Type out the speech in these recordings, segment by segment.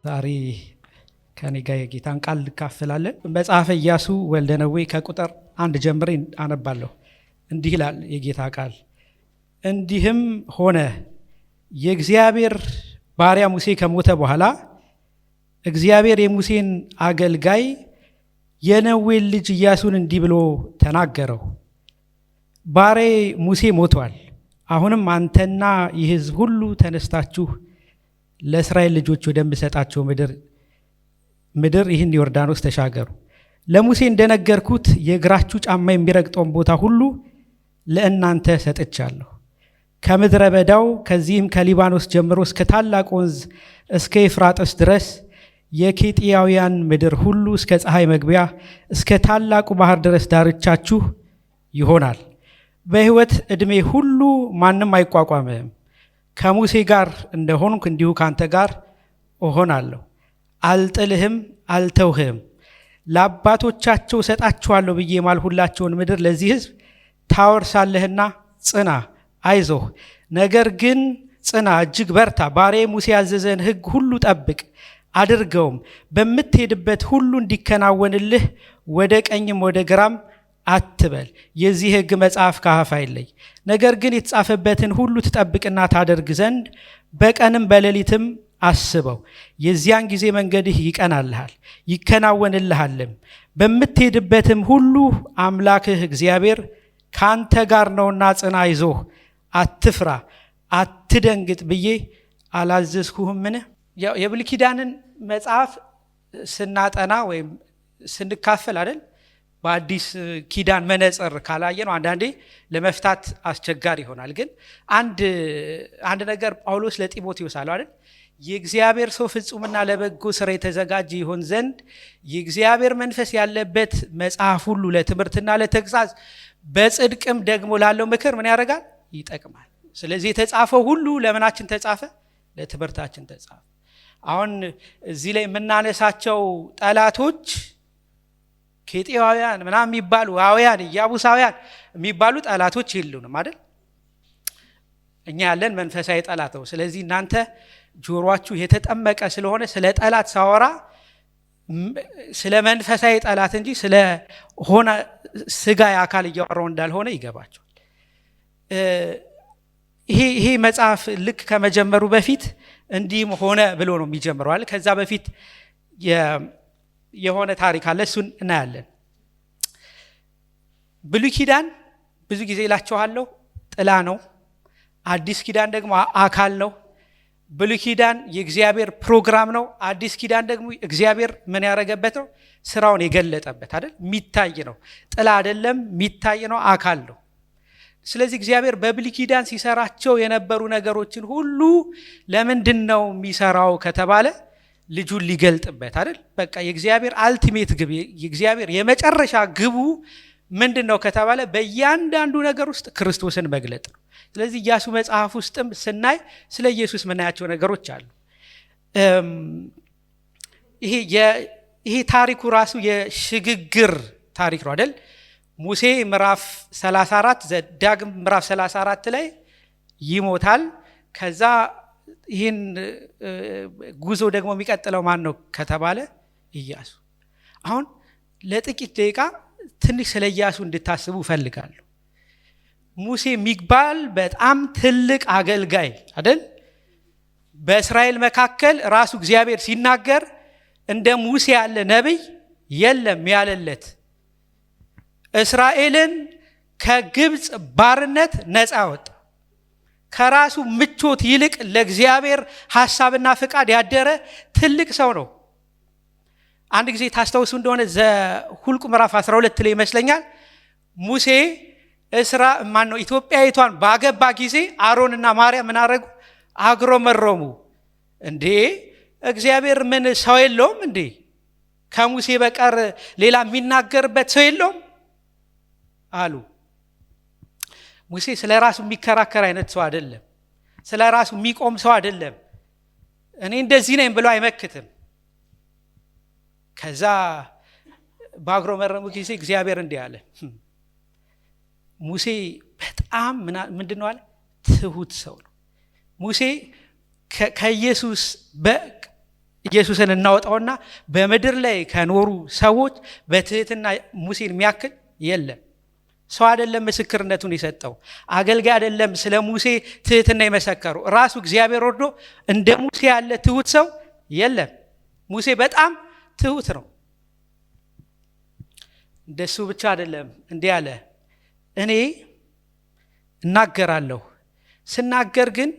ዛሬ ከኔ ጋር የጌታን ቃል እንካፈላለን። መጽሐፈ ኢያሱ ወልደ ነዌ ከቁጥር 1 ጀምሬ አነባለሁ። እንዲህ ይላል የጌታ ቃል። እንዲህም ሆነ የእግዚአብሔር ባሪያ ሙሴ ከሞተ በኋላ እግዚአብሔር የሙሴን አገልጋይ የነዌን ልጅ ኢያሱን እንዲህ ብሎ ተናገረው። ባሪያዬ ሙሴ ሞቷል። አሁንም አንተና ይህ ሕዝብ ሁሉ ተነስታችሁ ለእስራኤል ልጆች ወደምሰጣቸው ምድር ይህን ዮርዳኖስ ተሻገሩ። ለሙሴ እንደነገርኩት የእግራችሁ ጫማ የሚረግጠውን ቦታ ሁሉ ለእናንተ ሰጥቻለሁ። ከምድረ በዳው ከዚህም ከሊባኖስ ጀምሮ እስከ ታላቅ ወንዝ እስከ ኤፍራጥስ ድረስ የኬጢያውያን ምድር ሁሉ እስከ ፀሐይ መግቢያ እስከ ታላቁ ባህር ድረስ ዳርቻችሁ ይሆናል። በሕይወት ዕድሜ ሁሉ ማንም አይቋቋምህም። ከሙሴ ጋር እንደሆንኩ እንዲሁ ካንተ ጋር እሆናለሁ። አልጥልህም፣ አልተውህም። ለአባቶቻቸው ሰጣችኋለሁ ብዬ ማልሁላቸውን ምድር ለዚህ ሕዝብ ታወርሳለህና ጽና፣ አይዞህ። ነገር ግን ጽና፣ እጅግ በርታ። ባሪያዬ ሙሴ ያዘዘን ሕግ ሁሉ ጠብቅ አድርገውም። በምትሄድበት ሁሉ እንዲከናወንልህ ወደ ቀኝም ወደ ግራም አትበል። የዚህ ሕግ መጽሐፍ ከአፍህ አይለይ። ነገር ግን የተጻፈበትን ሁሉ ትጠብቅና ታደርግ ዘንድ በቀንም በሌሊትም አስበው። የዚያን ጊዜ መንገድህ ይቀናልሃል ይከናወንልሃልም። በምትሄድበትም ሁሉ አምላክህ እግዚአብሔር ካንተ ጋር ነውና ጽና፣ አይዞህ፣ አትፍራ፣ አትደንግጥ ብዬ አላዘዝኩህምን? የብሉይ ኪዳንን መጽሐፍ ስናጠና ወይም ስንካፈል አይደል በአዲስ ኪዳን መነጽር ካላየ ነው አንዳንዴ ለመፍታት አስቸጋሪ ይሆናል። ግን አንድ ነገር ጳውሎስ ለጢሞቴዎስ አለው አይደል፣ የእግዚአብሔር ሰው ፍጹምና ለበጎ ስራ የተዘጋጀ ይሆን ዘንድ የእግዚአብሔር መንፈስ ያለበት መጽሐፍ ሁሉ ለትምህርትና ለተግሳጽ በጽድቅም ደግሞ ላለው ምክር ምን ያደርጋል? ይጠቅማል። ስለዚህ የተጻፈው ሁሉ ለምናችን ተጻፈ? ለትምህርታችን ተጻፈ። አሁን እዚህ ላይ የምናነሳቸው ጠላቶች ኬጢያውያን ምናምን የሚባሉ አውያን ኢያቡሳውያን የሚባሉ ጠላቶች የሉንም አይደል? እኛ ያለን መንፈሳዊ ጠላት ነው። ስለዚህ እናንተ ጆሮአችሁ የተጠመቀ ስለሆነ ስለ ጠላት ሳወራ ስለ መንፈሳዊ ጠላት እንጂ ስለ ሆነ ስጋዊ አካል እያወራው እንዳልሆነ ይገባቸዋል። ይሄ መጽሐፍ ልክ ከመጀመሩ በፊት እንዲህም ሆነ ብሎ ነው የሚጀምረው አይደል? ከዛ በፊት የሆነ ታሪክ አለ፣ እሱን እናያለን። ብሉይ ኪዳን ብዙ ጊዜ እላችኋለሁ ጥላ ነው። አዲስ ኪዳን ደግሞ አካል ነው። ብሉይ ኪዳን የእግዚአብሔር ፕሮግራም ነው። አዲስ ኪዳን ደግሞ እግዚአብሔር ምን ያደረገበት ነው? ስራውን የገለጠበት አይደል? የሚታይ ነው። ጥላ አይደለም፣ የሚታይ ነው፣ አካል ነው። ስለዚህ እግዚአብሔር በብሉይ ኪዳን ሲሰራቸው የነበሩ ነገሮችን ሁሉ ለምንድን ነው የሚሰራው ከተባለ ልጁን ሊገልጥበት አይደል? በቃ የእግዚአብሔር አልቲሜት ግብ የእግዚአብሔር የመጨረሻ ግቡ ምንድን ነው ከተባለ በእያንዳንዱ ነገር ውስጥ ክርስቶስን መግለጥ ነው። ስለዚህ ኢያሱ መጽሐፍ ውስጥም ስናይ ስለ ኢየሱስ ምናያቸው ነገሮች አሉ። ይሄ ታሪኩ ራሱ የሽግግር ታሪክ ነው አይደል? ሙሴ ምዕራፍ 34 ዘዳግም ምዕራፍ 34 ላይ ይሞታል። ከዛ ይህን ጉዞ ደግሞ የሚቀጥለው ማን ነው ከተባለ ኢያሱ። አሁን ለጥቂት ደቂቃ ትንሽ ስለ ኢያሱ እንድታስቡ እፈልጋለሁ። ሙሴ የሚባል በጣም ትልቅ አገልጋይ አይደል? በእስራኤል መካከል ራሱ እግዚአብሔር ሲናገር እንደ ሙሴ ያለ ነቢይ የለም ያለለት፣ እስራኤልን ከግብፅ ባርነት ነፃ ወጣ። ከራሱ ምቾት ይልቅ ለእግዚአብሔር ሐሳብና ፍቃድ ያደረ ትልቅ ሰው ነው። አንድ ጊዜ ታስታውሱ እንደሆነ ዘሁልቁ ምዕራፍ 12 ላይ ይመስለኛል ሙሴ ኢትዮጵያዊቷን ባገባ ጊዜ አሮንና ማርያም ምን አደረጉ? አግሮመረሙ። እንዴ እግዚአብሔር ምን ሰው የለውም እንዴ? ከሙሴ በቀር ሌላ የሚናገርበት ሰው የለውም አሉ። ሙሴ ስለ ራሱ የሚከራከር አይነት ሰው አይደለም። ስለ ራሱ የሚቆም ሰው አይደለም። እኔ እንደዚህ ነኝ ብሎ አይመክትም። ከዛ ባግሮመረሙ ጊዜ እግዚአብሔር እንዲህ አለ፣ ሙሴ በጣም ምንድን ነው አለ? ትሁት ሰው ነው። ሙሴ ከኢየሱስ ኢየሱስን እናወጣውና በምድር ላይ ከኖሩ ሰዎች በትህትና ሙሴን የሚያክል የለም። ሰው አይደለም ምስክርነቱን የሰጠው፣ አገልጋይ አይደለም ስለ ሙሴ ትህትና የመሰከሩ፣ ራሱ እግዚአብሔር ወርዶ እንደ ሙሴ ያለ ትሁት ሰው የለም። ሙሴ በጣም ትሁት ነው። እንደሱ ብቻ አይደለም፣ እንዲህ አለ፣ እኔ እናገራለሁ፣ ስናገር ግን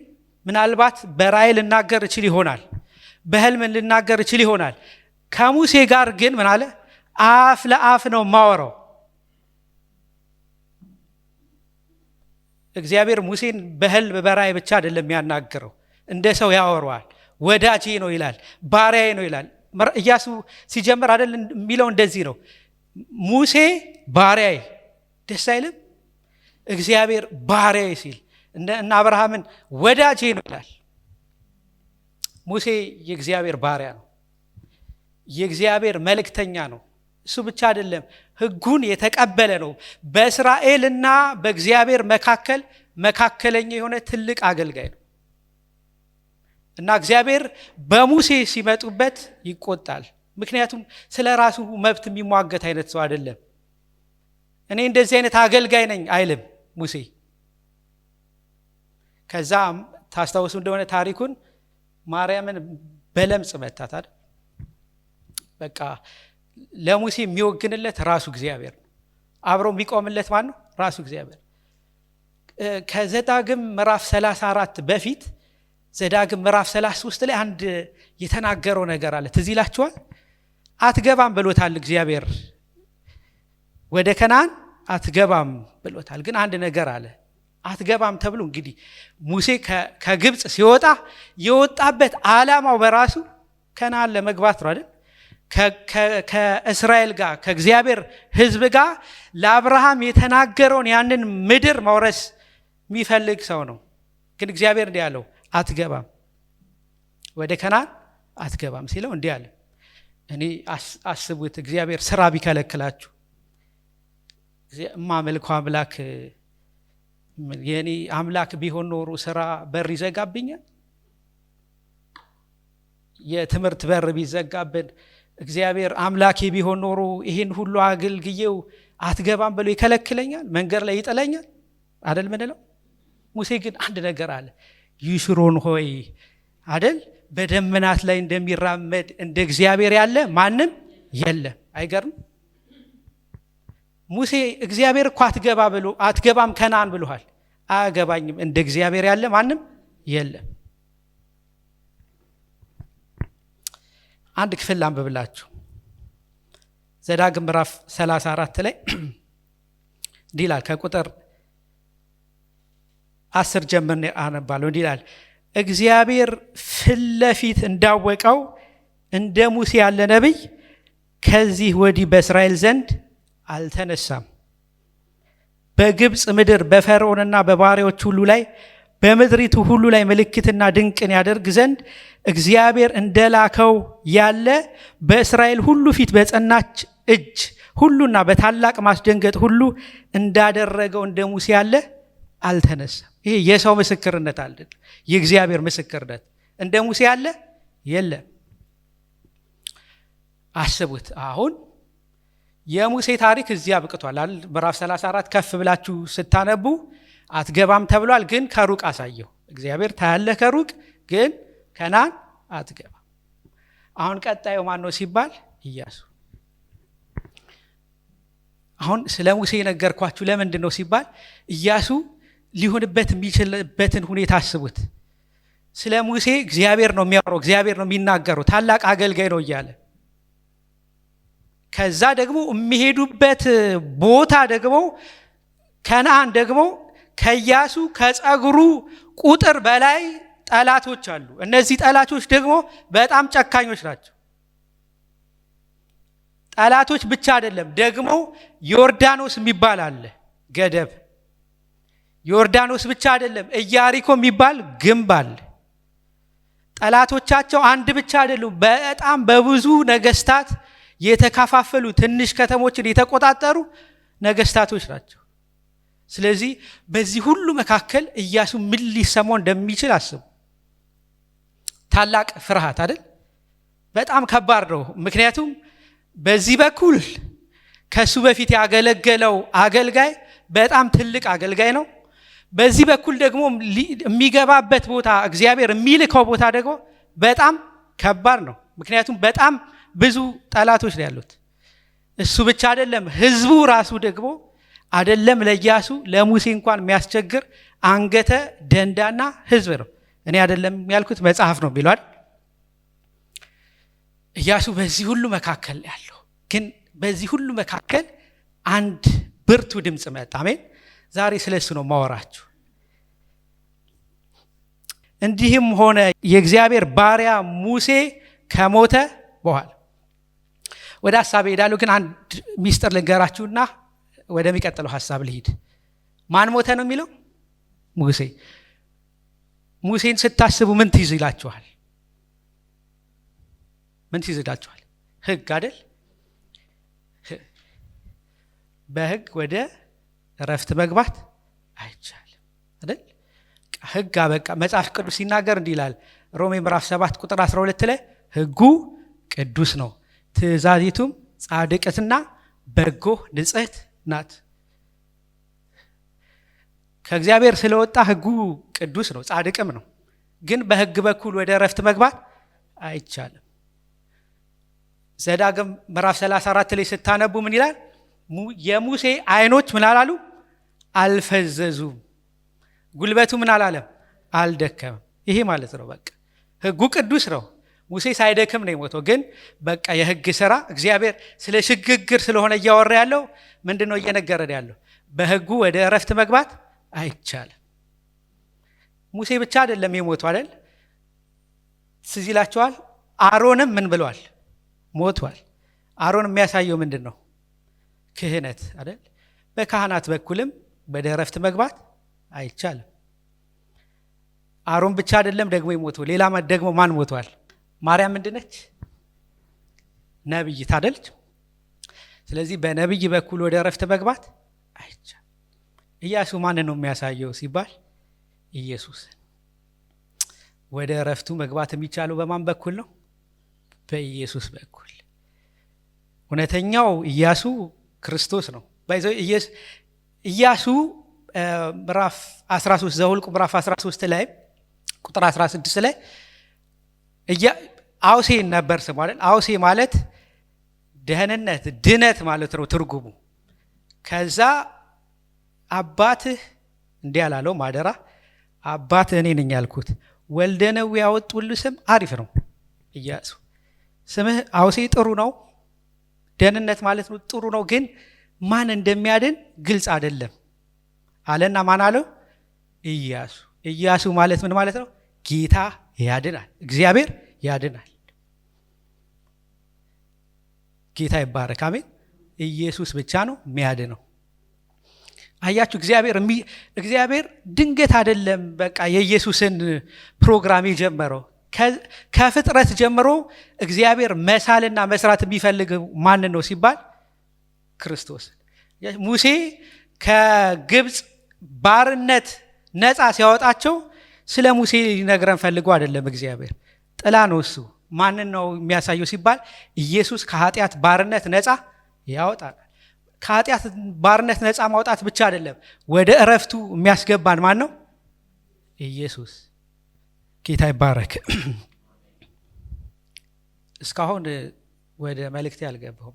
ምናልባት በራእይ ልናገር እችል ይሆናል፣ በህልም ልናገር እችል ይሆናል። ከሙሴ ጋር ግን ምን አለ? አፍ ለአፍ ነው ማወራው። እግዚአብሔር ሙሴን በህልም በራእይ ብቻ አይደለም የሚያናግረው፣ እንደ ሰው ያወራዋል። ወዳጄ ነው ይላል፣ ባሪያዬ ነው ይላል። ኢያሱ ሲጀምር አይደል የሚለው እንደዚህ ነው፣ ሙሴ ባሪያዬ። ደስ አይልም? እግዚአብሔር ባሪያዬ ሲል እና አብርሃምን ወዳጄ ነው ይላል። ሙሴ የእግዚአብሔር ባሪያ ነው፣ የእግዚአብሔር መልእክተኛ ነው። እሱ ብቻ አይደለም፣ ሕጉን የተቀበለ ነው። በእስራኤልና በእግዚአብሔር መካከለኛ የሆነ ትልቅ አገልጋይ ነው እና እግዚአብሔር በሙሴ ሲመጡበት ይቆጣል። ምክንያቱም ስለ ራሱ መብት የሚሟገት አይነት ሰው አይደለም። እኔ እንደዚህ አይነት አገልጋይ ነኝ አይልም ሙሴ። ከዛ ታስታውሱ እንደሆነ ታሪኩን ማርያምን በለምጽ መታት አይደል? በቃ ለሙሴ የሚወግንለት ራሱ እግዚአብሔር ነው። አብሮ የሚቆምለት ማን ነው? ራሱ እግዚአብሔር። ከዘዳግም ምዕራፍ 34 በፊት ዘዳግም ምዕራፍ 33 ላይ አንድ የተናገረው ነገር አለ። ትዝ ይላችኋል? አትገባም ብሎታል እግዚአብሔር፣ ወደ ከነዓን አትገባም ብሎታል። ግን አንድ ነገር አለ። አትገባም ተብሎ እንግዲህ ሙሴ ከግብፅ ሲወጣ የወጣበት ዓላማው በራሱ ከነዓን ለመግባት ነው አይደል? ከእስራኤል ጋር ከእግዚአብሔር ሕዝብ ጋር ለአብርሃም የተናገረውን ያንን ምድር መውረስ የሚፈልግ ሰው ነው። ግን እግዚአብሔር እንዲህ አለው፣ አትገባም፣ ወደ ከነዓን አትገባም ሲለው እንዲህ አለ። እኔ አስቡት፣ እግዚአብሔር ስራ ቢከለክላችሁ እማመልከው አምላክ የኔ አምላክ ቢሆን ኖሮ ስራ በር ይዘጋብኛል? የትምህርት በር ቢዘጋብን እግዚአብሔር አምላኬ ቢሆን ኖሮ ይህን ሁሉ አገልግዬው አትገባም ብሎ ይከለክለኛል? መንገድ ላይ ይጥለኛል አደል ምንለው? ሙሴ ግን አንድ ነገር አለ። ይሽሮን ሆይ አደል በደመናት ላይ እንደሚራመድ እንደ እግዚአብሔር ያለ ማንም የለም። አይገርም? ሙሴ እግዚአብሔር እኮ አትገባም ከነዓን ብሎሃል። አያገባኝም፣ እንደ እግዚአብሔር ያለ ማንም የለም። አንድ ክፍል አንብብላችሁ ዘዳግም ምዕራፍ 34 ላይ እንዲህ ይላል። ከቁጥር 10 ጀምር አነባለሁ። እንዲህ ይላል፣ እግዚአብሔር ፊት ለፊት እንዳወቀው እንደ ሙሴ ያለ ነቢይ ከዚህ ወዲህ በእስራኤል ዘንድ አልተነሳም። በግብፅ ምድር በፈርዖንና በባሪያዎች ሁሉ ላይ በምድሪቱ ሁሉ ላይ ምልክትና ድንቅን ያደርግ ዘንድ እግዚአብሔር እንደላከው ያለ በእስራኤል ሁሉ ፊት በጸናች እጅ ሁሉና በታላቅ ማስደንገጥ ሁሉ እንዳደረገው እንደ ሙሴ ያለ አልተነሳም። ይሄ የሰው ምስክርነት አይደለም፣ የእግዚአብሔር ምስክርነት። እንደ ሙሴ ያለ የለም። አስቡት። አሁን የሙሴ ታሪክ እዚህ አብቅቷል አይደል? ምዕራፍ 34 ከፍ ብላችሁ ስታነቡ አትገባም ተብሏል። ግን ከሩቅ አሳየው እግዚአብሔር። ታያለህ ከሩቅ ግን ከነዓን አትገባም። አሁን ቀጣዩ ማን ነው ሲባል ኢያሱ። አሁን ስለ ሙሴ ነገርኳችሁ። ለምንድን ነው ሲባል ኢያሱ ሊሆንበት የሚችልበትን ሁኔታ አስቡት። ስለ ሙሴ እግዚአብሔር ነው የሚያወራው፣ እግዚአብሔር ነው የሚናገረው፣ ታላቅ አገልጋይ ነው እያለ ከዛ ደግሞ የሚሄዱበት ቦታ ደግሞ ከነዓን ደግሞ ከኢያሱ ከጸጉሩ ቁጥር በላይ ጠላቶች አሉ። እነዚህ ጠላቶች ደግሞ በጣም ጨካኞች ናቸው። ጠላቶች ብቻ አይደለም፣ ደግሞ ዮርዳኖስ የሚባል አለ ገደብ። ዮርዳኖስ ብቻ አይደለም፣ ኢያሪኮ የሚባል ግንብ አለ። ጠላቶቻቸው አንድ ብቻ አይደሉም፣ በጣም በብዙ ነገስታት የተከፋፈሉ ትንሽ ከተሞችን የተቆጣጠሩ ነገስታቶች ናቸው። ስለዚህ በዚህ ሁሉ መካከል ኢያሱ ምን ሊሰማው እንደሚችል አስቡ። ታላቅ ፍርሃት አይደል? በጣም ከባድ ነው። ምክንያቱም በዚህ በኩል ከሱ በፊት ያገለገለው አገልጋይ በጣም ትልቅ አገልጋይ ነው። በዚህ በኩል ደግሞ የሚገባበት ቦታ እግዚአብሔር የሚልከው ቦታ ደግሞ በጣም ከባድ ነው። ምክንያቱም በጣም ብዙ ጠላቶች ነው ያሉት። እሱ ብቻ አይደለም፣ ህዝቡ ራሱ ደግሞ አይደለም ለኢያሱ ለሙሴ እንኳን የሚያስቸግር አንገተ ደንዳና ህዝብ ነው። እኔ አይደለም ያልኩት መጽሐፍ ነው ቢሏል። ኢያሱ በዚህ ሁሉ መካከል ያለው ግን በዚህ ሁሉ መካከል አንድ ብርቱ ድምፅ መጣ። አሜን። ዛሬ ስለሱ ነው ማወራችሁ። እንዲህም ሆነ የእግዚአብሔር ባሪያ ሙሴ ከሞተ በኋላ ወደ ሐሳብ ሄዳለሁ። ግን አንድ ሚስጥር ልንገራችሁና ወደሚቀጥለው ሐሳብ ልሂድ። ማን ሞተ ነው የሚለው? ሙሴ። ሙሴን ስታስቡ ምን ትይዙ ይላችኋል? ምን ትይዙ ይላችኋል? ህግ አይደል? በህግ ወደ እረፍት መግባት አይቻልም አይደል? ህግ አበቃ። መጽሐፍ ቅዱስ ሲናገር እንዲህ ይላል። ሮሜ ምዕራፍ 7 ቁጥር 12 ላይ ህጉ ቅዱስ ነው፣ ትእዛዚቱም ጻድቅትና በጎ ንጽሕት ናት። ከእግዚአብሔር ስለወጣ ህጉ ቅዱስ ነው፣ ጻድቅም ነው። ግን በህግ በኩል ወደ እረፍት መግባት አይቻልም። ዘዳግም ምዕራፍ 34 ላይ ስታነቡ ምን ይላል? የሙሴ አይኖች ምን አላሉ? አልፈዘዙም። ጉልበቱ ምን አላለም? አልደከምም። ይሄ ማለት ነው በቃ ህጉ ቅዱስ ነው። ሙሴ ሳይደክም ነው የሞተው። ግን በቃ የህግ ስራ እግዚአብሔር ስለ ሽግግር ስለሆነ እያወራ ያለው ምንድን ነው እየነገረን ያለው? በህጉ ወደ እረፍት መግባት አይቻልም። ሙሴ ብቻ አይደለም የሞቱ አይደል? ትዝ ይላችኋል። አሮንም ምን ብሏል? ሞቷል። አሮን የሚያሳየው ምንድን ነው? ክህነት አይደል? በካህናት በኩልም ወደ እረፍት መግባት አይቻልም። አሮን ብቻ አይደለም ደግሞ የሞተው። ሌላ ደግሞ ማን ሞቷል? ማርያም ምንድነች? ነብይት አይደለች? ስለዚህ በነብይ በኩል ወደ እረፍት መግባት አይቻልም። ኢያሱ ማን ነው የሚያሳየው ሲባል ኢየሱስ። ወደ እረፍቱ መግባት የሚቻለው በማን በኩል ነው? በኢየሱስ በኩል። እውነተኛው ኢያሱ ክርስቶስ ነው። ኢያሱ ምዕራፍ 13 ዘኍልቍ ምዕራፍ 13 ላይ ቁጥር 16 ላይ አውሴ ነበር ስሙ አይደል? አውሴ ማለት ደህንነት፣ ድነት ማለት ነው ትርጉሙ። ከዛ አባትህ እንዲህ አላለው ማደራ አባትህ እኔ ነኝ ያልኩት። ወልደ ነዌ ያወጡልህ ስም አሪፍ ነው ኢያሱ። ስምህ አውሴ ጥሩ ነው፣ ደህንነት ማለት ነው ጥሩ ነው። ግን ማን እንደሚያድን ግልጽ አይደለም አለና ማን አለው? ኢያሱ። ኢያሱ ማለት ምን ማለት ነው? ጌታ ያድናል፣ እግዚአብሔር ያድናል። ጌታ ይባረክ። አሜን። ኢየሱስ ብቻ ነው የሚያድነው። አያችሁ፣ እግዚአብሔር ድንገት አይደለም በቃ የኢየሱስን ፕሮግራም የጀመረው። ከፍጥረት ጀምሮ እግዚአብሔር መሳልና መስራት የሚፈልግ ማን ነው ሲባል ክርስቶስ። ሙሴ ከግብፅ ባርነት ነፃ ሲያወጣቸው ስለ ሙሴ ሊነግረን ፈልጎ አይደለም። እግዚአብሔር ጥላ ነው እሱ። ማንን ነው የሚያሳየው ሲባል ኢየሱስ ከኃጢአት ባርነት ነፃ ያወጣል። ከኃጢአት ባርነት ነፃ ማውጣት ብቻ አይደለም፣ ወደ እረፍቱ የሚያስገባን ማን ነው? ኢየሱስ። ጌታ ይባረክ። እስካሁን ወደ መልእክቴ አልገባሁም፣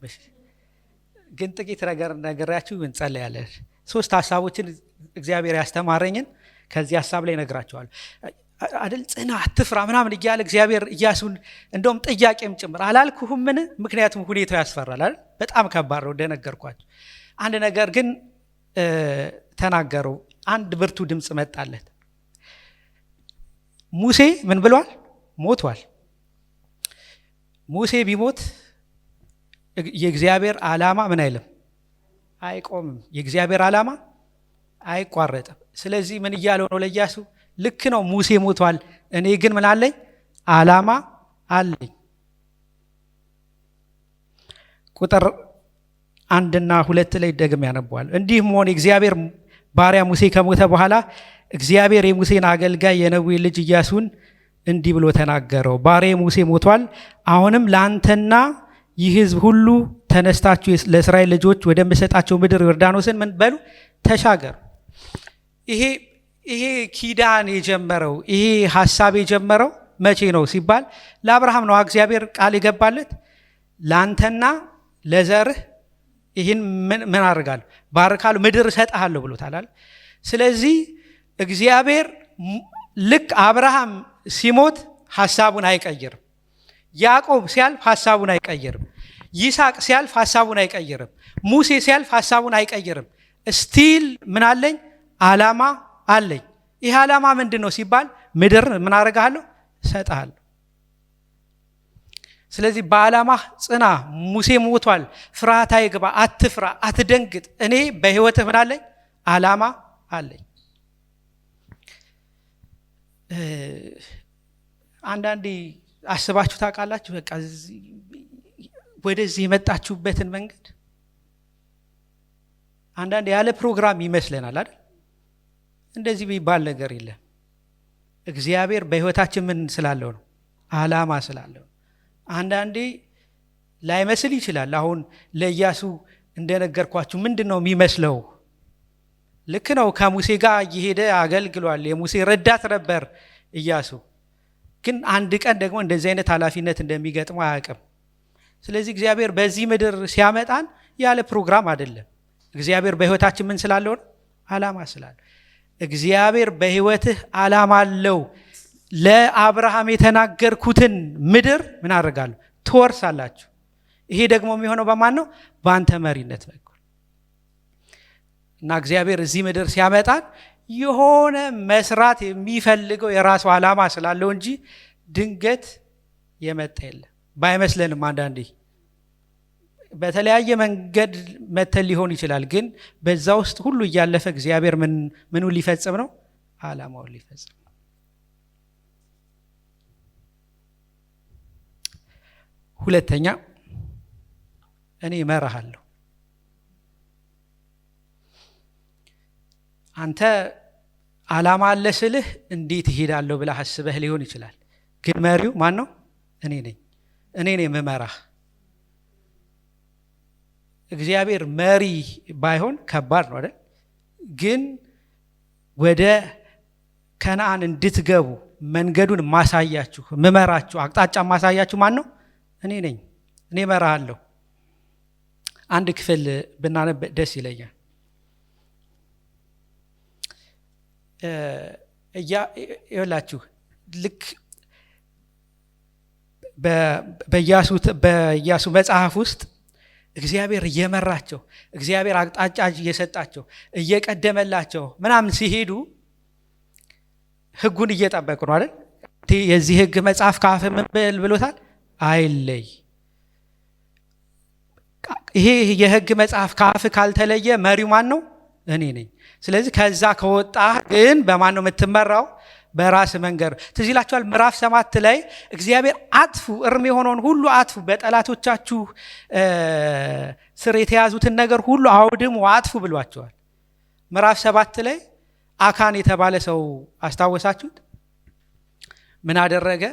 ግን ጥቂት ነገር ነግሬያችሁ እንጸልያለን። 3 ሀሳቦችን እግዚአብሔር ያስተማረኝን ከዚህ ሀሳብ ላይ ነግራቸዋል አይደል? ጽና፣ አትፍራ ምናምን እያለ እግዚአብሔር ኢያሱን እንደውም ጥያቄም ጭምር አላልኩህም ምን? ምክንያቱም ሁኔታው ያስፈራል አይደል? በጣም ከባድ ነው እንደነገርኳቸው። አንድ ነገር ግን ተናገረው። አንድ ብርቱ ድምፅ መጣለት። ሙሴ ምን ብሏል? ሞቷል። ሙሴ ቢሞት የእግዚአብሔር ዓላማ ምን አይልም? አይቆምም። የእግዚአብሔር ዓላማ አይቋረጥም። ስለዚህ ምን እያለው ነው ለኢያሱ? ልክ ነው ሙሴ ሞቷል፣ እኔ ግን ምን አለኝ? ዓላማ አለኝ። ቁጥር 1 እና 2 ላይ ደግም ያነቧል። እንዲህም ሆነ እግዚአብሔር ባሪያ ሙሴ ከሞተ በኋላ እግዚአብሔር የሙሴን አገልጋይ የነዌ ልጅ ኢያሱን እንዲህ ብሎ ተናገረው፣ ባሪያዬ ሙሴ ሞቷል። አሁንም ለአንተና ይህ ሕዝብ ሁሉ ተነስታችሁ ለእስራኤል ልጆች ወደምሰጣቸው ምድር ዮርዳኖስን ምን በሉ ተሻገሩ። ይሄ ኪዳን የጀመረው ይሄ ሀሳብ የጀመረው መቼ ነው ሲባል ለአብርሃም ነው። እግዚአብሔር ቃል የገባለት ለአንተና ለዘርህ ይህን ምን አድርጋለሁ ባርካለሁ፣ ምድር እሰጥሃለሁ ብሎታል። ስለዚህ እግዚአብሔር ልክ አብርሃም ሲሞት ሀሳቡን አይቀይርም። ያዕቆብ ሲያልፍ ሀሳቡን አይቀይርም። ይስሐቅ ሲያልፍ ሀሳቡን አይቀይርም። ሙሴ ሲያልፍ ሀሳቡን አይቀይርም። ስቲል ምን አለኝ? ዓላማ አለኝ። ይህ ዓላማ ምንድን ነው ሲባል ምድር ምን አደርግሃለሁ? እሰጥሃለሁ። ስለዚህ በዓላማ ጽና። ሙሴ ሞቷል፣ ፍርሃት አይግባ፣ አትፍራ፣ አትደንግጥ። እኔ በህይወትህ ምን አለኝ? ዓላማ አለኝ። አንዳንዴ አስባችሁ ታውቃላችሁ? በቃ ወደዚህ የመጣችሁበትን መንገድ አንዳንዴ ያለ ፕሮግራም ይመስለናል አይደል? እንደዚህ ቢባል ነገር የለም። እግዚአብሔር በህይወታችን ምን ስላለው ነው? ዓላማ ስላለው። አንዳንዴ ላይመስል ይችላል። አሁን ለኢያሱ እንደነገርኳችሁ ምንድን ነው የሚመስለው? ልክ ነው፣ ከሙሴ ጋር እየሄደ አገልግሏል። የሙሴ ረዳት ነበር ኢያሱ። ግን አንድ ቀን ደግሞ እንደዚህ አይነት ኃላፊነት እንደሚገጥመው አያውቅም። ስለዚህ እግዚአብሔር በዚህ ምድር ሲያመጣን ያለ ፕሮግራም አይደለም። እግዚአብሔር በህይወታችን ምን ስላለው ነው? ዓላማ ስላለው። እግዚአብሔር በህይወትህ ዓላማ አለው። ለአብርሃም የተናገርኩትን ምድር ምን አደርጋለሁ? ትወርሳላችሁ። ይሄ ደግሞ የሚሆነው በማን ነው? በአንተ መሪነት በኩል እና እግዚአብሔር እዚህ ምድር ሲያመጣን የሆነ መስራት የሚፈልገው የራሱ ዓላማ ስላለው እንጂ ድንገት የመጣ የለም። ባይመስለንም አንዳንዴ በተለያየ መንገድ መተል ሊሆን ይችላል። ግን በዛ ውስጥ ሁሉ እያለፈ እግዚአብሔር ምኑ ሊፈጽም ነው? ዓላማውን ሊፈጽም ነው። ሁለተኛ እኔ እመራሃለሁ። አንተ ዓላማ አለ ስልህ እንዴት እሄዳለሁ ብለህ አስበህ ሊሆን ይችላል። ግን መሪው ማን ነው? እኔ ነኝ። እኔ ነኝ የምመራህ። እግዚአብሔር መሪ ባይሆን ከባድ ነው አይደል? ግን ወደ ከነዓን እንድትገቡ መንገዱን ማሳያችሁ፣ ምመራችሁ፣ አቅጣጫ ማሳያችሁ ማን ነው? እኔ ነኝ። እኔ እመራሃለሁ። አንድ ክፍል ብናነብ ደስ ይለኛል። ይኸውላችሁ ልክ በኢያሱ መጽሐፍ ውስጥ እግዚአብሔር እየመራቸው፣ እግዚአብሔር አቅጣጫ እየሰጣቸው፣ እየቀደመላቸው ምናምን ሲሄዱ ህጉን እየጠበቁ ነው አይደል? የዚህ ህግ መጽሐፍ ከአፍ ምን ብሎታል? አይለይ። ይሄ የህግ መጽሐፍ ከአፍ ካልተለየ መሪው ማን ነው? እኔ ነኝ። ስለዚህ ከዛ ከወጣ ግን በማን ነው የምትመራው? በራስ መንገድ። ትዝ ይላችኋል ምዕራፍ 7 ላይ እግዚአብሔር አጥፉ፣ እርም የሆነውን ሁሉ አጥፉ፣ በጠላቶቻችሁ ስር የተያዙትን ነገር ሁሉ አውድሙ፣ አጥፉ ብሏቸዋል። ምዕራፍ 7 ላይ አካን የተባለ ሰው አስታወሳችሁት? ምን አደረገ?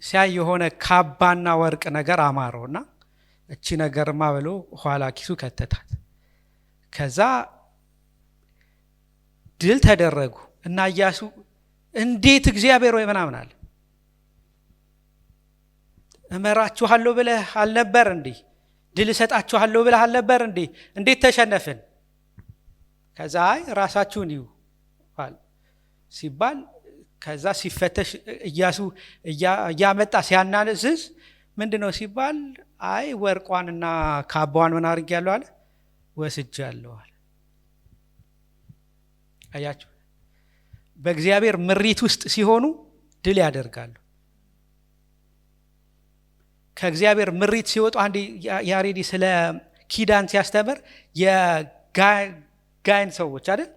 ሲያይ የሆነ ካባና ወርቅ ነገር አማረውና እቺ ነገርማ ብሎ ኋላ ኪሱ ከተታት። ከዛ ድል ተደረጉ እና ኢያሱ እንዴት እግዚአብሔር ወይ ምናምን አለ። እመራችኋለሁ ብለህ አልነበር እንዴ? ድል እሰጣችኋለሁ ብለህ አልነበር እንዴ? እንዴት ተሸነፍን? ከዛ አይ ራሳችሁን ይዩ ሲባል ከዛ ሲፈተሽ ኢያሱ እያመጣ ሲያናንስስ ምንድነው ሲባል አይ ወርቋንና ካባዋን ምን አድርጌያለሁ አለ? ወስጃለሁ አለ። አያችሁ፣ በእግዚአብሔር ምሪት ውስጥ ሲሆኑ ድል ያደርጋሉ። ከእግዚአብሔር ምሪት ሲወጡ አንድ ያሬዲ ስለ ኪዳን ሲያስተምር የጋይን ሰዎች አይደል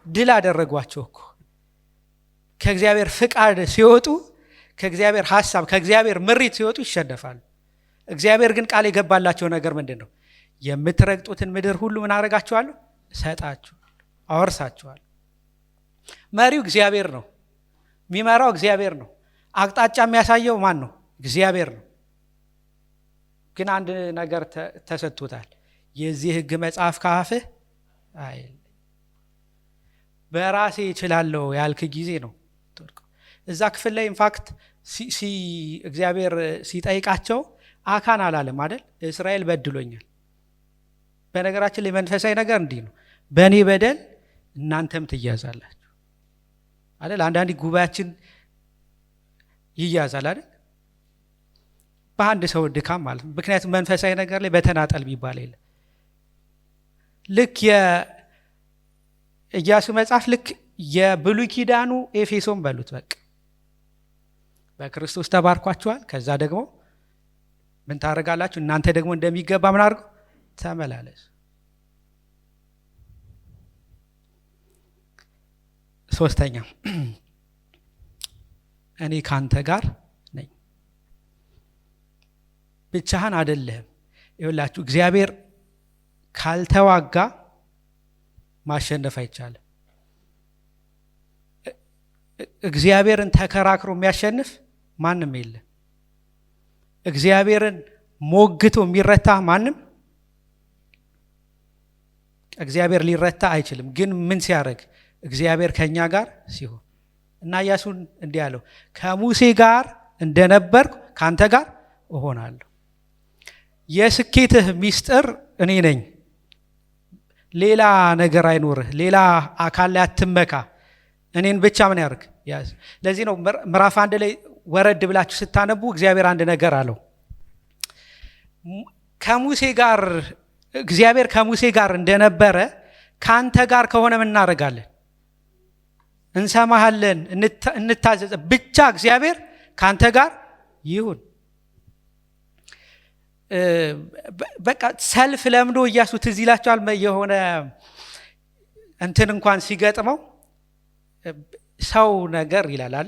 ድል አደረጓቸው እኮ። ከእግዚአብሔር ፍቃድ ሲወጡ፣ ከእግዚአብሔር ሐሳብ፣ ከእግዚአብሔር ምሪት ሲወጡ ይሸነፋሉ። እግዚአብሔር ግን ቃል የገባላቸው ነገር ምንድን ነው? የምትረግጡትን ምድር ሁሉ ምን አደርጋችኋለሁ? እሰጣችኋለሁ፣ አወርሳችኋለሁ። መሪው እግዚአብሔር ነው። የሚመራው እግዚአብሔር ነው። አቅጣጫ የሚያሳየው ማን ነው? እግዚአብሔር ነው። ግን አንድ ነገር ተሰጥቶታል። የዚህ ሕግ መጽሐፍ ከአፍህ አይል። በራሴ እችላለሁ ያልክ ጊዜ ነው እዛ ክፍል ላይ ኢንፋክት እግዚአብሔር ሲጠይቃቸው አካን አላለም አይደል? እስራኤል በድሎኛል። በነገራችን ላይ መንፈሳዊ ነገር እንዲህ ነው። በእኔ በደል እናንተም ትያዛላችሁ አይደል? አንዳንድ ጉባኤያችን ይያዛል አይደል? በአንድ ሰው ድካም ማለት ነው። ምክንያቱም መንፈሳዊ ነገር ላይ በተናጠል ቢባል የለ። ልክ የኢያሱ መጽሐፍ ልክ የብሉይ ኪዳኑ ኤፌሶን በሉት። በቃ በክርስቶስ ተባርኳችኋል። ከዛ ደግሞ ምን ታደርጋላችሁ? እናንተ ደግሞ እንደሚገባ ምን አድርጉ? ተመላለሱ። ሶስተኛ እኔ ካንተ ጋር ነኝ። ብቻህን አይደለህም። ይኸውላችሁ እግዚአብሔር ካልተዋጋ ማሸነፍ አይቻልም። እግዚአብሔርን ተከራክሮ የሚያሸንፍ ማንም የለም። እግዚአብሔርን ሞግቶ የሚረታ ማንም እግዚአብሔር ሊረታ አይችልም። ግን ምን ሲያደርግ? እግዚአብሔር ከኛ ጋር ሲሆን እና ኢያሱን እንዲህ አለው፣ ከሙሴ ጋር እንደነበርኩ ካንተ ጋር እሆናለሁ። የስኬትህ ሚስጥር እኔ ነኝ። ሌላ ነገር አይኖርህ። ሌላ አካል ላይ አትመካ። እኔን ብቻ ምን ያርግ? ያዝ። ለዚህ ነው ምዕራፍ 1 ላይ ወረድ ብላችሁ ስታነቡ እግዚአብሔር አንድ ነገር አለው። እግዚአብሔር ከሙሴ ጋር እንደነበረ ካንተ ጋር ከሆነ ምን እናደርጋለን? እንሰማሃለን፣ እንታዘዝ። ብቻ እግዚአብሔር ካንተ ጋር ይሁን። በቃ ሰልፍ ለምዶ ኢያሱ ትዝ ይላችኋል። የሆነ እንትን እንኳን ሲገጥመው ሰው ነገር ይላል።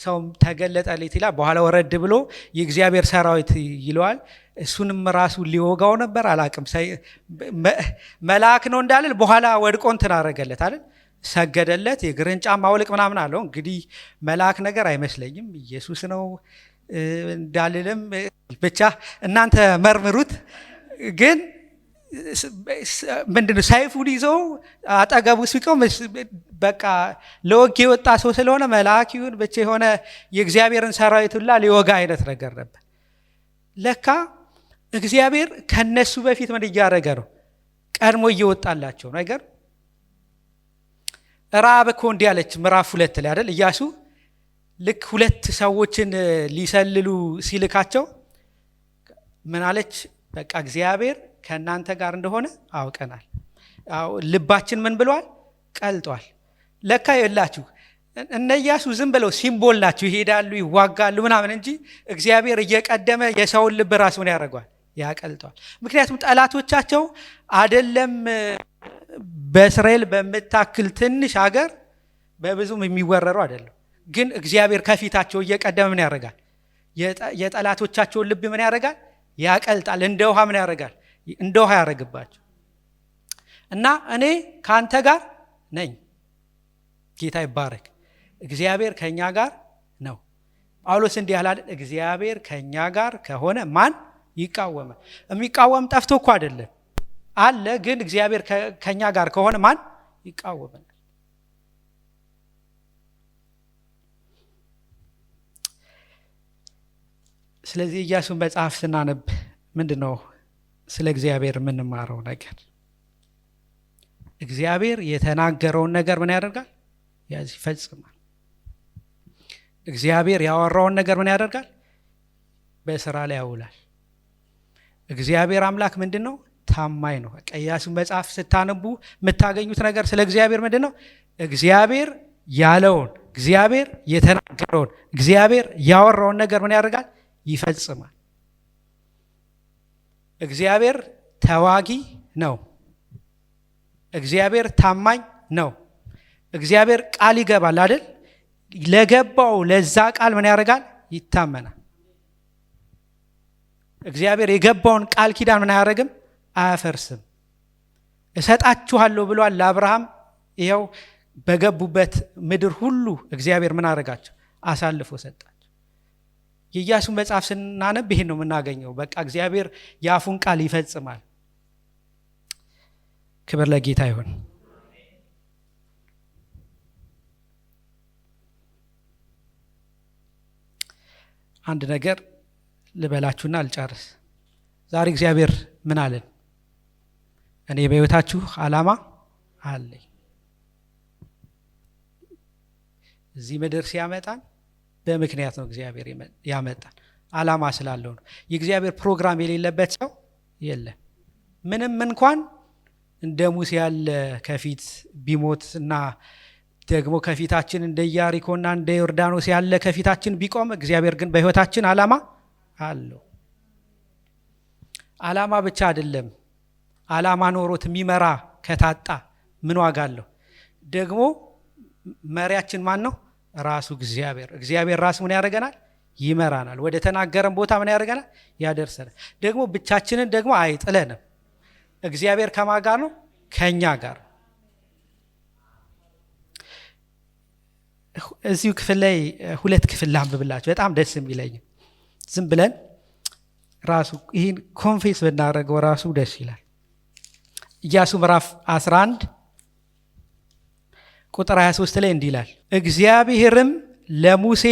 ሰው ተገለጠለት ይላል። በኋላ ወረድ ብሎ የእግዚአብሔር ሰራዊት ይለዋል። እሱንም ራሱ ሊወጋው ነበር። አላቅም መልአክ ነው እንዳልል በኋላ ወድቆ እንትን አደረገለት አይደል? ሰገደለት። የእግርን ጫማ አውልቅ ምናምን አለው። እንግዲህ መልአክ ነገር አይመስለኝም፣ ኢየሱስ ነው እንዳልልም ብቻ እናንተ መርምሩት። ግን ምንድነው ሰይፉን ይዘው አጠገቡ ሲቆም በቃ ለወግ የወጣ ሰው ስለሆነ መልአክ ይሁን ብቻ የሆነ የእግዚአብሔርን ሰራዊት ሁላ ሊወጋ አይነት ነገር ነበር። ለካ እግዚአብሔር ከነሱ በፊት ምን እያደረገ ነው? ቀድሞ እየወጣላቸው ነገር። ራብ እኮ እንዲህ አለች ምዕራፍ 2 ላይ አይደል? ኢያሱ ልክ 2 ሰዎችን ሊሰልሉ ሲልካቸው ምን አለች? በቃ እግዚአብሔር ከእናንተ ጋር እንደሆነ አውቀናል። ልባችን ምን ብሏል? ቀልጧል። ለካ የላችሁ እነ ኢያሱ ዝም ብለው ሲምቦል ናቸው። ይሄዳሉ፣ ይዋጋሉ ምናምን እንጂ እግዚአብሔር እየቀደመ የሰውን ልብ ራሱ ምን ያደርገዋል? ያቀልጧል። ምክንያቱም ጠላቶቻቸው አይደለም በእስራኤል በምታክል ትንሽ ሀገር በብዙም የሚወረሩ አይደለም። ግን እግዚአብሔር ከፊታቸው እየቀደመ ምን ያደርጋል? የጠላቶቻቸውን ልብ ምን ያደርጋል? ያቀልጣል። እንደ ውሃ ምን ያደርጋል? እንደ ውሃ ያደርግባቸው እና እኔ ካንተ ጋር ነኝ። ጌታ ይባረክ። እግዚአብሔር ከኛ ጋር ነው። ጳውሎስ እንዲህ ያላል፣ እግዚአብሔር ከኛ ጋር ከሆነ ማን ይቃወማል? የሚቃወም ጠፍቶ እኮ አይደለም አለ። ግን እግዚአብሔር ከኛ ጋር ከሆነ ማን ይቃወማል? ስለዚህ ኢያሱን መጽሐፍ ስናነብ ምንድነው ስለ እግዚአብሔር የምንማረው ነገር? እግዚአብሔር የተናገረውን ነገር ምን ያደርጋል? ይፈጽማል። እግዚአብሔር ያወራውን ነገር ምን ያደርጋል? በስራ ላይ ያውላል። እግዚአብሔር አምላክ ምንድነው? ታማኝ ነው። ኢያሱን መጽሐፍ ስታነቡ የምታገኙት ነገር ስለ እግዚአብሔር ምንድነው? እግዚአብሔር ያለውን፣ እግዚአብሔር የተናገረውን፣ እግዚአብሔር ያወራውን ነገር ምን ያደርጋል? ይፈጽማል። እግዚአብሔር ተዋጊ ነው። እግዚአብሔር ታማኝ ነው። እግዚአብሔር ቃል ይገባል አይደል? ለገባው ለዛ ቃል ምን ያደርጋል? ይታመናል። እግዚአብሔር የገባውን ቃል ኪዳን ምን አያደርግም? አያፈርስም። እሰጣችኋለሁ ብሏል ለአብርሃም። ይኸው በገቡበት ምድር ሁሉ እግዚአብሔር ምን አደረጋቸው? አሳልፎ ሰጣቸው። የኢያሱን መጽሐፍ ስናነብ ይሄን ነው የምናገኘው። በቃ እግዚአብሔር የአፉን ቃል ይፈጽማል። ክብር ለጌታ ይሁን። አንድ ነገር ልበላችሁና አልጨርስ። ዛሬ እግዚአብሔር ምን አለን? እኔ በሕይወታችሁ ዓላማ አለኝ። እዚህ ምድር ሲያመጣን በምክንያት ነው እግዚአብሔር ያመጣን። ዓላማ ስላለው ነው። የእግዚአብሔር ፕሮግራም የሌለበት ሰው የለም። ምንም እንኳን እንደ ሙሴ ያለ ከፊት ቢሞት እና ደግሞ ከፊታችን እንደ ኢያሪኮና እንደ ዮርዳኖስ ያለ ከፊታችን ቢቆም፣ እግዚአብሔር ግን በሕይወታችን ዓላማ አለው። ዓላማ ብቻ አይደለም፣ ዓላማ ኖሮት የሚመራ ከታጣ ምን ዋጋ አለው? ደግሞ መሪያችን ማን ነው? ራሱ እግዚአብሔር። እግዚአብሔር ራሱ ምን ያደርገናል? ይመራናል። ወደ ተናገረን ቦታ ምን ያደርገናል? ያደርሰናል። ደግሞ ብቻችንን ደግሞ አይጥለንም። እግዚአብሔር ከማን ጋር ነው? ከኛ ጋር። እዚሁ ክፍል ላይ 2 ክፍል ላንብብላችሁ፣ በጣም ደስ የሚለኝ። ዝም ብለን ራሱ ይህን ኮንፌስ ብናደርገው ራሱ ደስ ይላል። ኢያሱ ምዕራፍ 11 ቁጥር 23 ላይ እንዲህ ይላል፣ እግዚአብሔርም ለሙሴ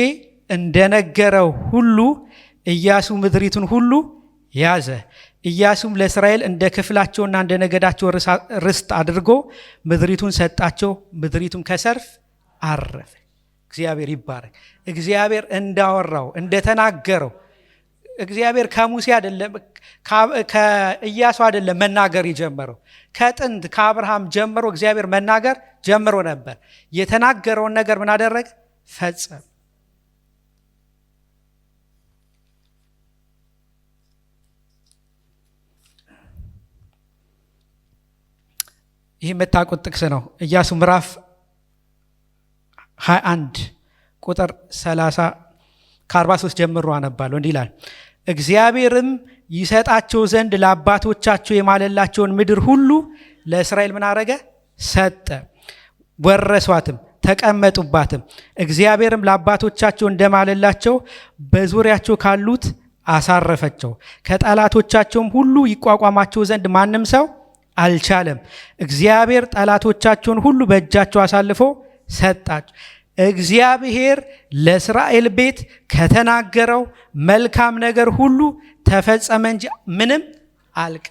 እንደነገረው ሁሉ ኢያሱ ምድሪቱን ሁሉ ያዘ። ኢያሱም ለእስራኤል እንደ ክፍላቸውና እንደ ነገዳቸው ርስት አድርጎ ምድሪቱን ሰጣቸው። ምድሪቱም ከሰርፍ አረፈ። እግዚአብሔር ይባረክ። እግዚአብሔር እንዳወራው እንደተናገረው። እግዚአብሔር ከሙሴ አይደለም ከኢያሱ አይደለም መናገር የጀመረው። ከጥንት ከአብርሃም ጀምሮ እግዚአብሔር መናገር ጀምሮ ነበር። የተናገረውን ነገር ምን አደረገ? ፈጸመ። ይህ የምታውቁት ጥቅስ ነው። ኢያሱ ምዕራፍ 21 ቁጥር 30 ከ43 ጀምሮ አነባለሁ። እንዲህ ይላል፣ እግዚአብሔርም ይሰጣቸው ዘንድ ለአባቶቻቸው የማለላቸውን ምድር ሁሉ ለእስራኤል ምን አረገ? ሰጠ። ወረሷትም፣ ተቀመጡባትም። እግዚአብሔርም ለአባቶቻቸው እንደማለላቸው በዙሪያቸው ካሉት አሳረፈቸው። ከጠላቶቻቸውም ሁሉ ይቋቋማቸው ዘንድ ማንም ሰው አልቻለም። እግዚአብሔር ጠላቶቻቸውን ሁሉ በእጃቸው አሳልፎ ሰጣቸው። እግዚአብሔር ለእስራኤል ቤት ከተናገረው መልካም ነገር ሁሉ ተፈጸመ እንጂ ምንም አልቅ።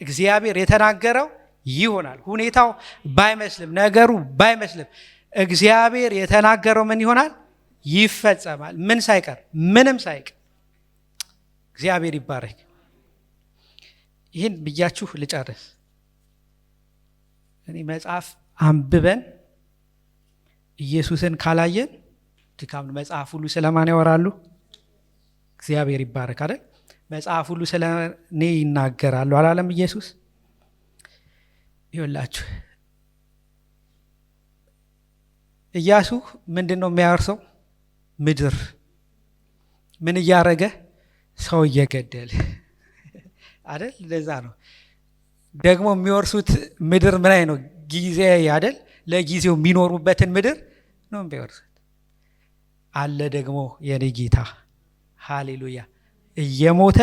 እግዚአብሔር የተናገረው ይሆናል። ሁኔታው ባይመስልም፣ ነገሩ ባይመስልም፣ እግዚአብሔር የተናገረው ምን ይሆናል? ይፈጸማል። ምን ሳይቀር፣ ምንም ሳይቀር። እግዚአብሔር ይባረክ። ይህን ብያችሁ ልጨርስ። እኔ መጽሐፍ አንብበን ኢየሱስን ካላየን ድካም። መጽሐፍ ሁሉ ስለማን ያወራሉ? እግዚአብሔር ይባረክ አይደል? መጽሐፍ ሁሉ ስለ እኔ ይናገራሉ አላለም ኢየሱስ? ይኸውላችሁ ኢያሱ ምንድን ነው የሚያወርሰው? ምድር። ምን እያረገ? ሰው እየገደለ አይደል? ለዛ ነው ደግሞ የሚወርሱት ምድር ምን ላይ ነው? ጊዜያዊ አይደል? ለጊዜው የሚኖሩበትን ምድር ነው የሚወርሱት። አለ ደግሞ የኔ ጌታ ሃሌሉያ፣ እየሞተ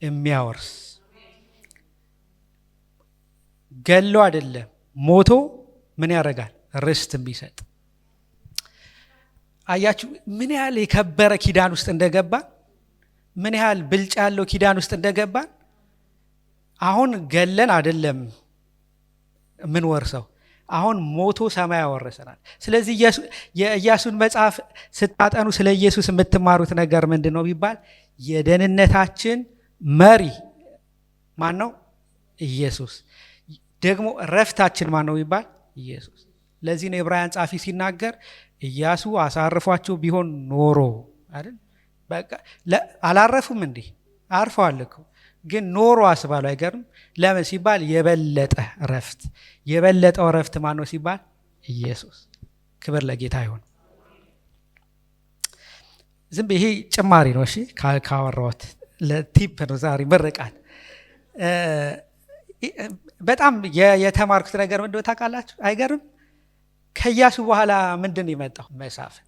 የሚያወርስ ገሎ አይደለም፣ ሞቶ ምን ያደርጋል? ርስት የሚሰጥ። አያችሁ ምን ያህል የከበረ ኪዳን ውስጥ እንደገባን፣ ምን ያህል ብልጫ ያለው ኪዳን ውስጥ እንደገባን። አሁን ገለን አይደለም ምን ወርሰው፣ አሁን ሞቶ ሰማይ ያወርሰናል። ስለዚህ የኢያሱን መጽሐፍ ስታጠኑ ስለ ኢየሱስ የምትማሩት ነገር ምንድን ነው ቢባል፣ የደህንነታችን መሪ ማን ነው? ኢየሱስ። ደግሞ ረፍታችን ማን ነው ቢባል፣ ኢየሱስ። ለዚህ ነው ዕብራውያን ጻፊ ሲናገር ኢያሱ አሳርፏቸው ቢሆን ኖሮ አይደል? በቃ አላረፉም እንዴ? አርፈዋል እኮ ግን ኖሮ አስባሉ። አይገርም? ለምን ሲባል የበለጠ ረፍት። የበለጠው ረፍት ማን ነው ሲባል ኢየሱስ። ክብር ለጌታ ይሁን። ዝም ይሄ ጭማሪ ነው። እሺ ካወራሁት ለቲፕ ነው ዛሬ ምርቃት። በጣም የተማርኩት ነገር ምንድን ነው ታውቃላችሁ? አይገርም? ከኢያሱ በኋላ ምንድን ነው የመጣው? መሳፍንት።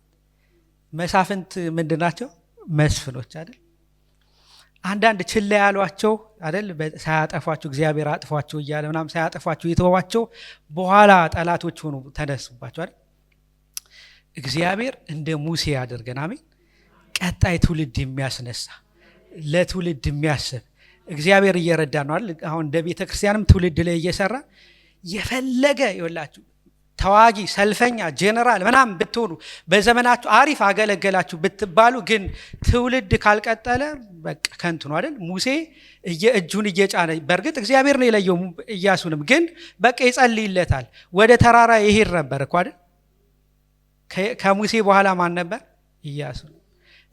መሳፍንት ምንድን ናቸው? መስፍኖች አይደል? አንዳንድ ችላ ያሏቸው አይደል? ሳያጠፏቸው እግዚአብሔር አጥፏቸው እያለ ምናምን ሳያጠፏቸው የተዋቸው በኋላ ጠላቶች ሆኑ ተነሱባቸው አይደል? እግዚአብሔር እንደ ሙሴ ያደርገን። አሜን። ቀጣይ ትውልድ የሚያስነሳ ለትውልድ የሚያስብ እግዚአብሔር እየረዳ ነው አይደል? አሁን እንደ ቤተ ክርስቲያንም ትውልድ ላይ እየሰራ የፈለገ ይወላችሁ ተዋጊ ሰልፈኛ ጄኔራል ምናምን ብትሆኑ በዘመናችሁ አሪፍ አገለገላችሁ ብትባሉ ግን ትውልድ ካልቀጠለ በቃ ከንቱ ነው አይደል? ሙሴ እጁን እየጫነ በእርግጥ እግዚአብሔር ነው የለየው ኢያሱንም፣ ግን በቃ ይጸልይለታል። ወደ ተራራ ይሄድ ነበር እኮ አይደል? ከሙሴ በኋላ ማን ነበር? ኢያሱ።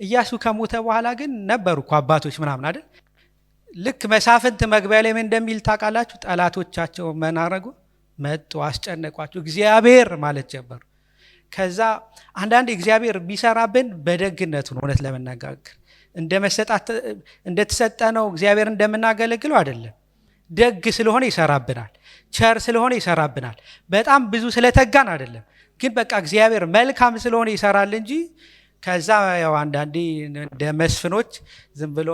ኢያሱ ከሞተ በኋላ ግን ነበሩ እኮ አባቶች ምናምን አይደል? ልክ መሳፍንት መግቢያ ላይ ምን እንደሚል ታውቃላችሁ? ጠላቶቻቸው ምን አረጉ? መጡ፣ አስጨነቋቸው፣ እግዚአብሔር ማለት ጀመሩ። ከዛ አንዳንድ እግዚአብሔር ቢሰራብን በደግነቱ ነው። እውነት ለመነጋገር እንደተሰጠ ነው እግዚአብሔር እንደምናገለግለው አይደለም። ደግ ስለሆነ ይሰራብናል፣ ቸር ስለሆነ ይሰራብናል። በጣም ብዙ ስለተጋን አይደለም፣ ግን በቃ እግዚአብሔር መልካም ስለሆነ ይሰራል እንጂ ከዛ ያው አንዳንዴ እንደ መስፍኖች ዝም ብሎ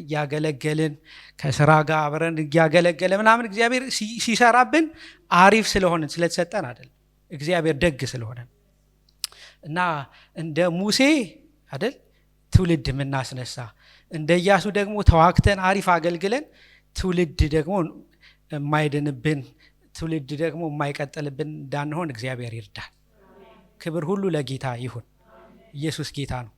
እያገለገልን ከስራ ጋር አብረን እያገለገለ ምናምን እግዚአብሔር ሲሰራብን አሪፍ ስለሆነ ስለተሰጠን አይደለም፣ እግዚአብሔር ደግ ስለሆነ እና እንደ ሙሴ አይደል ትውልድ የምናስነሳ፣ እንደ ኢያሱ ደግሞ ተዋግተን አሪፍ አገልግለን ትውልድ ደግሞ የማይድንብን ትውልድ ደግሞ የማይቀጥልብን እንዳንሆን እግዚአብሔር ይርዳል። ክብር ሁሉ ለጌታ ይሁን። ኢየሱስ ጌታ ነው።